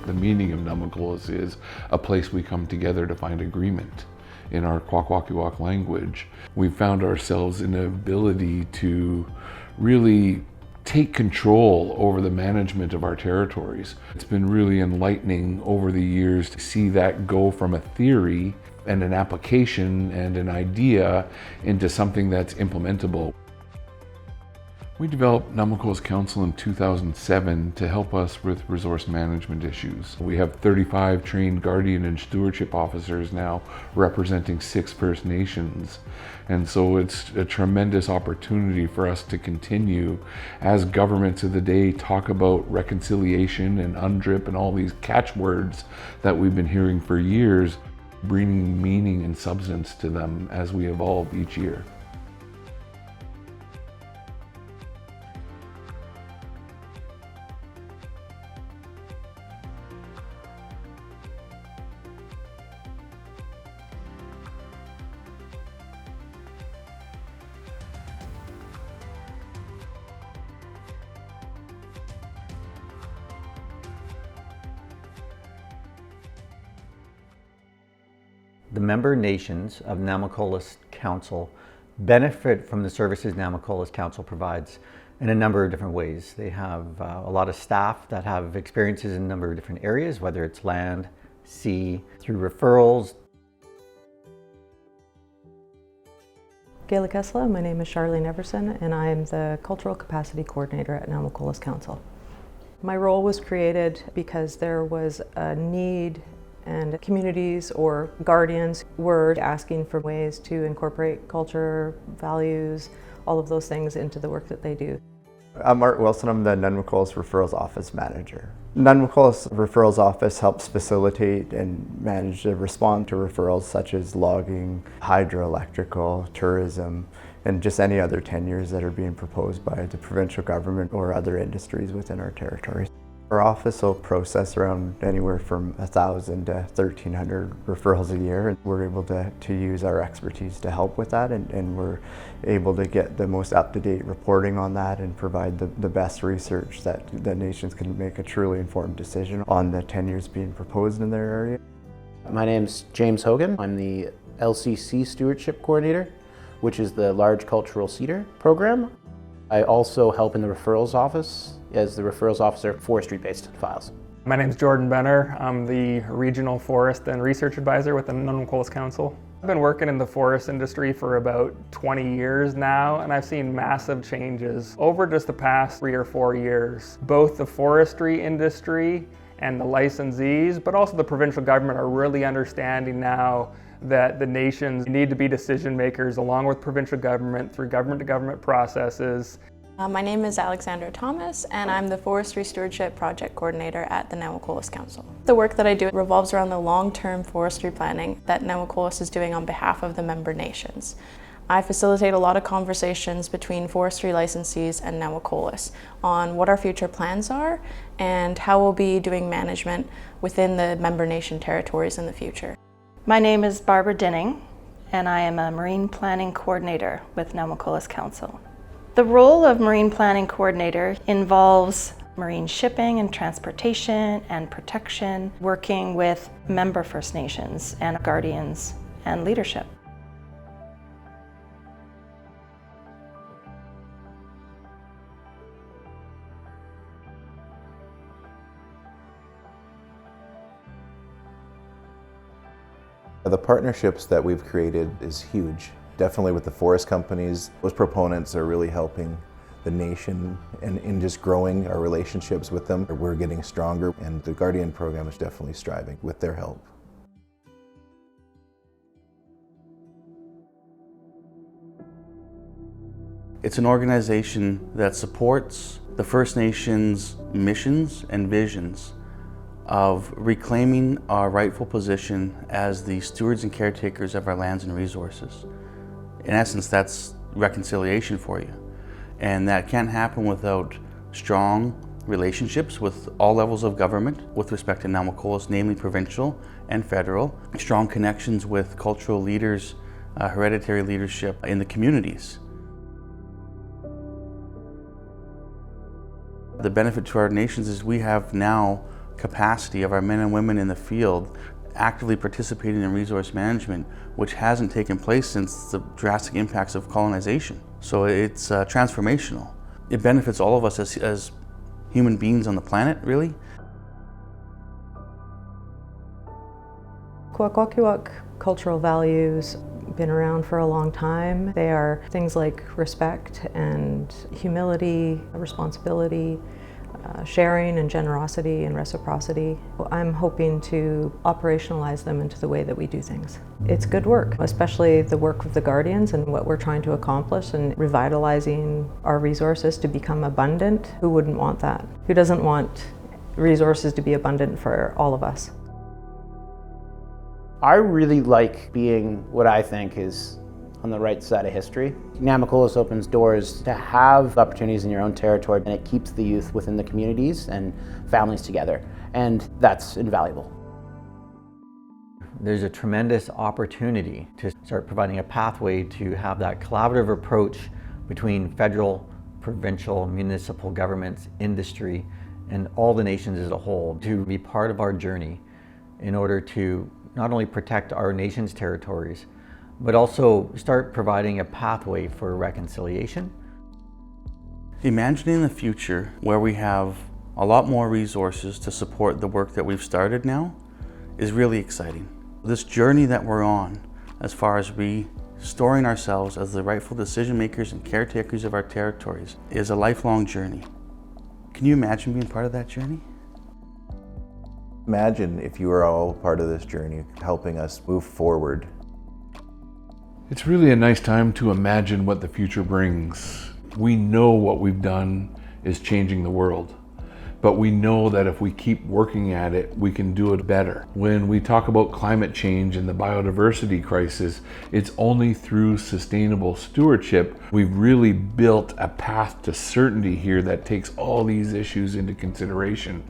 The meaning of Namakolas is a place we come together to find agreement. In our Kwakwaka'wakw language, we found ourselves in the ability to really take control over the management of our territories. It's been really enlightening over the years to see that go from a theory and an application and an idea into something that's implementable. We developed Namakolas Council in 2007 to help us with resource management issues. We have 35 trained guardian and stewardship officers now representing 6 First Nations. And so it's a tremendous opportunity for us to continue as governments of the day talk about reconciliation and UNDRIP and all these catchwords that we've been hearing for years, bringing meaning and substance to them as we evolve each year. The member nations of Namakolas Council benefit from the services Namakolas Council provides in a number of different ways. They have a lot of staff that have experiences in a number of different areas, whether it's land, sea, through referrals. Gaelic Esla, my name is Charlene Everson, and I am the Cultural Capacity Coordinator at Namakolas Council. My role was created because there was a need, and communities or guardians were asking for ways to incorporate culture, values, all of those things into the work that they do. I'm Art Wilson, I'm the Nunmakolas Referrals Office Manager. Nunmakolas Referrals Office helps facilitate and manage and respond to referrals such as logging, hydroelectrical, tourism, and just any other tenures that are being proposed by the provincial government or other industries within our territories. Our office will process around anywhere from 1,000 to 1,300 referrals a year, and we're able to use our expertise to help with that, and we're able to get the most up-to-date reporting on that and provide the best research that the nations can make a truly informed decision on the tenures being proposed in their area. My name's James Hogan. I'm the LCC Stewardship Coordinator, which is the Large Cultural Cedar program. I also help in the referrals office as the referrals officer, forestry-based files. My name is Jordan Benner. I'm the Regional Forest and Research Advisor with the Nunmakolas Council. I've been working in the forest industry for about 20 years now, and I've seen massive changes over just the past 3 or 4 years. Both the forestry industry and the licensees, but also the provincial government are really understanding now that the nations need to be decision makers along with provincial government through government-to-government processes. My name is Alexandra Thomas, and I'm the Forestry Stewardship Project Coordinator at the Namakolas Council. The work that I do revolves around the long-term forestry planning that Namakolas is doing on behalf of the member nations. I facilitate a lot of conversations between forestry licensees and Namakolas on what our future plans are and how we'll be doing management within the member nation territories in the future. My name is Barbara Dinning, and I am a Marine Planning Coordinator with Namakolas Council. The role of Marine Planning Coordinator involves marine shipping and transportation and protection, working with member First Nations and guardians and leadership. The partnerships that we've created is huge. Definitely with the forest companies, those proponents are really helping the nation and in just growing our relationships with them. We're getting stronger, and the Guardian program is definitely striving with their help. It's an organization that supports the First Nations missions and visions of reclaiming our rightful position as the stewards and caretakers of our lands and resources. In essence, that's reconciliation for you. And that can't happen without strong relationships with all levels of government with respect to Namakolas, namely provincial and federal, strong connections with cultural leaders, hereditary leadership in the communities. The benefit to our nations is we have now capacity of our men and women in the field actively participating in resource management, which hasn't taken place since the drastic impacts of colonization. So it's transformational. It benefits all of us as human beings on the planet, really. Kwakwaka'wakw cultural values been around for a long time. They are things like respect and humility, responsibility, sharing and generosity and reciprocity. I'm hoping to operationalize them into the way that we do things. It's good work, especially the work of the Guardians and what we're trying to accomplish and revitalizing our resources to become abundant. Who wouldn't want that? Who doesn't want resources to be abundant for all of us? I really like being what I think is on the right side of history. Namaquolas opens doors to have opportunities in your own territory, and it keeps the youth within the communities and families together, and that's invaluable. There's a tremendous opportunity to start providing a pathway to have that collaborative approach between federal, provincial, municipal governments, industry, and all the nations as a whole to be part of our journey in order to not only protect our nation's territories, but also start providing a pathway for reconciliation. Imagining the future where we have a lot more resources to support the work that we've started now is really exciting. This journey that we're on, as far as restoring ourselves as the rightful decision makers and caretakers of our territories, is a lifelong journey. Can you imagine being part of that journey? Imagine if you were all part of this journey, helping us move forward. It's really a nice time to imagine what the future brings. We know what we've done is changing the world, but we know that if we keep working at it, we can do it better. When we talk about climate change and the biodiversity crisis, it's only through sustainable stewardship we've really built a path to certainty here that takes all these issues into consideration.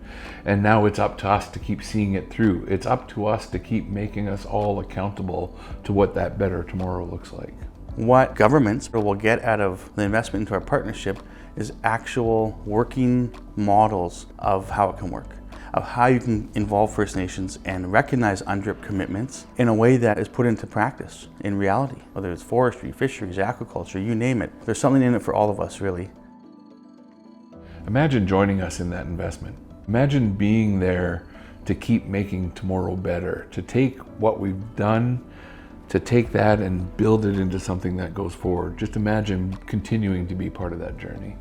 And now it's up to us to keep seeing it through. It's up to us to keep making us all accountable to what that better tomorrow looks like. What governments will get out of the investment into our partnership is actual working models of how it can work, of how you can involve First Nations and recognize UNDRIP commitments in a way that is put into practice in reality, whether it's forestry, fisheries, aquaculture, you name it. There's something in it for all of us, really. Imagine joining us in that investment. Imagine being there to keep making tomorrow better, to take what we've done, to take that and build it into something that goes forward. Just imagine continuing to be part of that journey.